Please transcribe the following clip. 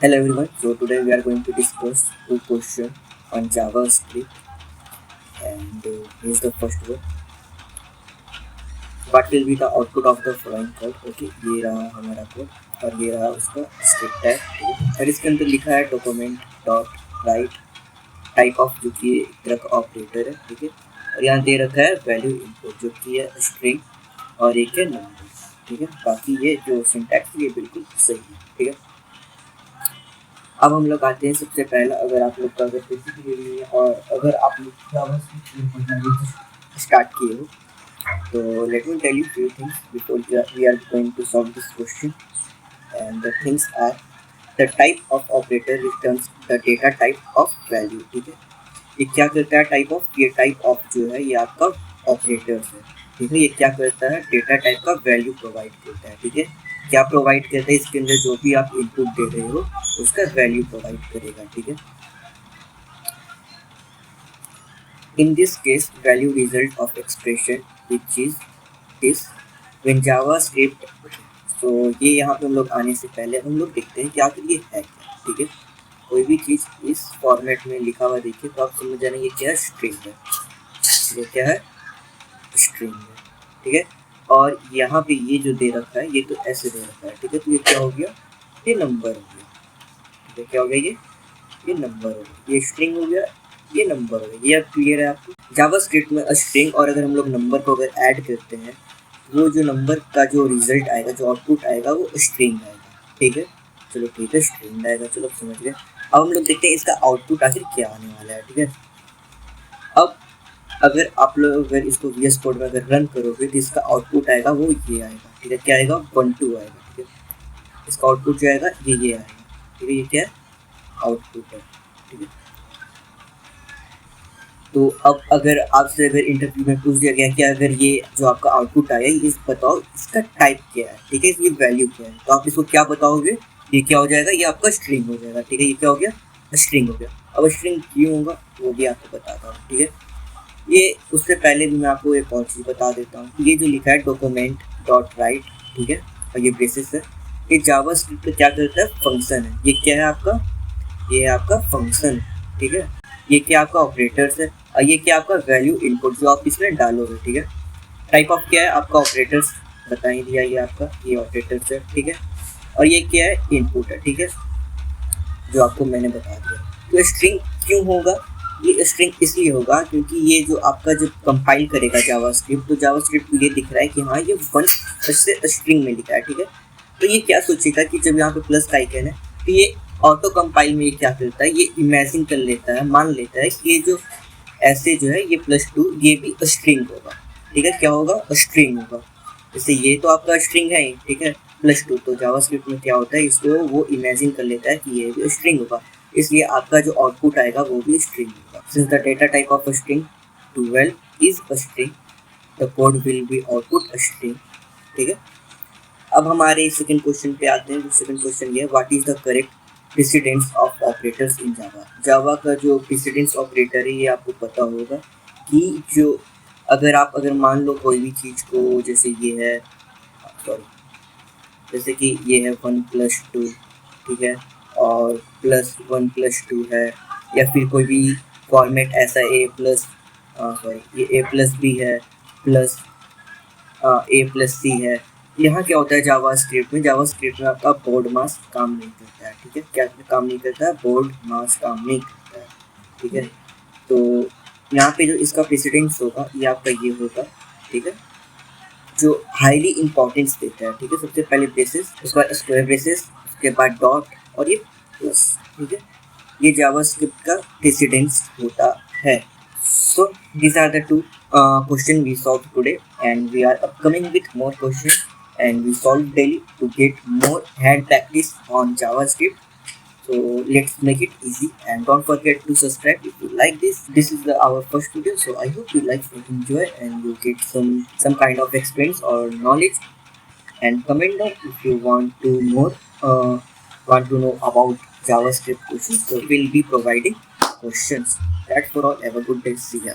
Hello everyone. So today we are going to discuss two questions on JavaScript, and here's the first one. What will be the output of the following code? Okay, ये रहा हमारा code और ये रहा उसका script है, ठीक है। और इसके अंदर लिखा है document dot right type of, जो कि एक तरह का ऑपरेटर है, ठीक है। और यहाँ दे रखा है वैल्यू इनपुट, जो कि है स्ट्रिंग और एक है नंबर, ठीक है। बाकी ये जो सिंटैक्स ये बिल्कुल सही है, ठीक है। अब हम लोग आते हैं सबसे पहला, अगर आप लोग का अगर बेसिकली नहीं है और अगर आप लोग जावास्क्रिप्ट स्टार्ट किए हो, तो let me tell you few things before we are going to solve this question. And the things are the type of operator returns the data type of value, ठीक है। ये क्या करता है टाइप ऑफ, ये टाइप ऑफ जो है ये आपका ऑपरेटर्स है, ठीक है। ये क्या करता है डेटा टाइप का वैल्यू प्रोवाइड करता है, ठीक है। क्या प्रोवाइड करता है, इसके अंदर जो भी आप इनपुट दे रहे हो उसका वैल्यू प्रोवाइड करेगा, ठीक है। In this case value result of expression which is this when JavaScript. तो ये यहाँ पे हम लोग आने से पहले हम लोग देखते हैं कि आखिर ये है क्या, ठीक है। कोई भी चीज़ इस फॉर्मेट में लिखा हुआ देखिए तो आप समझ जाना ये क्या है, स्ट्रिंग है। ये क्या है, स्ट्रिंग है, ठीक है। और यहाँ पे ये जो दे रखा है ये तो ऐसे दे रखा है, ठीक है। तो ये क्या हो गया, ये नंबर हो गया, ठीक है। क्या हो गया, ये नंबर हो गया, ये स्ट्रिंग हो गया, ये नंबर हो गया। ये अब क्लियर है आपको। जावास्क्रिप्ट में स्ट्रिंग और अगर हम लोग नंबर को अगर ऐड करते हैं, वो जो नंबर का जो रिजल्ट आएगा, जो आउटपुट आएगा वो स्ट्रिंग आएगा, ठीक है। चलो ठीक है, स्ट्रिंग आएगा, चलो समझ गए। अब हम लोग देखते हैं इसका आउटपुट आखिर क्या आने वाला है, ठीक है। अब अगर आप लोग अगर इसको VS कोड में अगर रन करोगे तो इसका आउटपुट आएगा वो ये आएगा, ठीक है। क्या आएगा, 1 2 आएगा, ठीक है। इसका आउटपुट जो आएगा ये आएगा, ठीक है। ये क्या है, आउटपुट है, ठीक है। तो अब अगर आपसे अगर इंटरव्यू में पूछ दिया गया कि अगर ये जो आपका आउटपुट आया ये बताओ इसका टाइप क्या है, ठीक है, ये वैल्यू क्या है, तो आप इसको क्या बताओगे, ये क्या हो जाएगा, ये आपका स्ट्रिंग हो जाएगा, ठीक है। ये क्या हो गया, स्ट्रिंग हो गया। अब स्ट्रिंग क्यों होगा वो भी आपको बताता हूँ, ठीक है। ये उससे पहले भी मैं आपको एक और चीज़ बता देता हूँ। ये जो लिखा है डॉक्यूमेंट डॉट राइट, ठीक है, और ये बेसिस है। ये जावास्क्रिप्ट क्या करता है, फंक्शन है। ये क्या है आपका, ये है आपका फंक्शन, ठीक है। ये क्या आपका ऑपरेटर्स है और ये क्या आपका वैल्यू इनपुट जो आप इसमें डालोगे, ठीक है। टाइप ऑफ क्या है आपका, ऑपरेटर्स बता ही दिया, ये आपका ये ऑपरेटर्स है, ठीक है। और ये क्या है, इनपुट है, ठीक है, जो आपको मैंने बता दिया। तो स्ट्रिंग क्यों होगा, ये स्ट्रिंग इसलिए होगा क्योंकि ये जो आपका जब कंपाइल करेगा जावास्क्रिप्ट, तो जावास्क्रिप्ट को ये दिख रहा है कि हाँ ये वन से स्ट्रिंग में लिखा है, ठीक है। तो ये क्या सोचेगा कि जब यहाँ पे प्लस का आइकन है तो ये ऑटो कंपाइल में ये क्या करता है, ये इमेजिन कर लेता है, मान लेता है कि ये जो ऐसे जो है ये +2 ये भी स्ट्रिंग होगा, ठीक है। क्या होगा, स्ट्रिंग होगा। जैसे ये तो आपका स्ट्रिंग है, ठीक है, +2। तो जावास्क्रिप्ट में क्या होता है, इसको वो इमेजिन कर लेता है कि ये भी स्ट्रिंग होगा, इसलिए आपका जो आउटपुट आएगा वो भी स्ट्रिंग होगा। Since the data type of string 12 is a string, the code will be output string, ठीक है। अब हमारे सेकंड क्वेश्चन पे आते हैं। सेकंड क्वेश्चन ये है, what is the correct precedence of operators in Java. Java का जो प्रेसिडेंस ऑपरेटर है ये आपको पता होगा कि जो अगर मान लो कोई भी चीज़ को, जैसे ये है, सॉरी, जैसे कि ये है 1+2, ठीक है, और +1+2 है, या फिर कोई भी फॉर्मेट ऐसा सॉरी ये A+B है, प्लस A+C है। यहाँ क्या होता है जावास्क्रिप्ट में आपका बोर्ड मास काम नहीं करता है, ठीक है। क्या काम नहीं करता है, बोर्ड मास काम नहीं करता है, ठीक है। तो यहाँ पे जो इसका प्रेसिडेंस होगा ये आपका ये होगा, ठीक है, जो हाईली इंपॉर्टेंस देता है, ठीक है। सबसे पहले ब्रेसेस, उसके बाद स्क्वायर ब्रेसेस, उसके बाद डॉट और ये प्लस, ठीक है। ये जावास्क्रिप्ट का प्रेसिडेंस होता है। So these are the two questions we solved today, and we are upcoming with more questions, and we solve daily to get more hand practice on JavaScript. So let's make it easy, and don't forget to subscribe if you like this. This is our first video, so I hope you like and enjoy, and you get some kind of experience or knowledge. And comment down if you want to know about JavaScript questions. So we'll be providing questions. That's for all. Have a good day. See ya.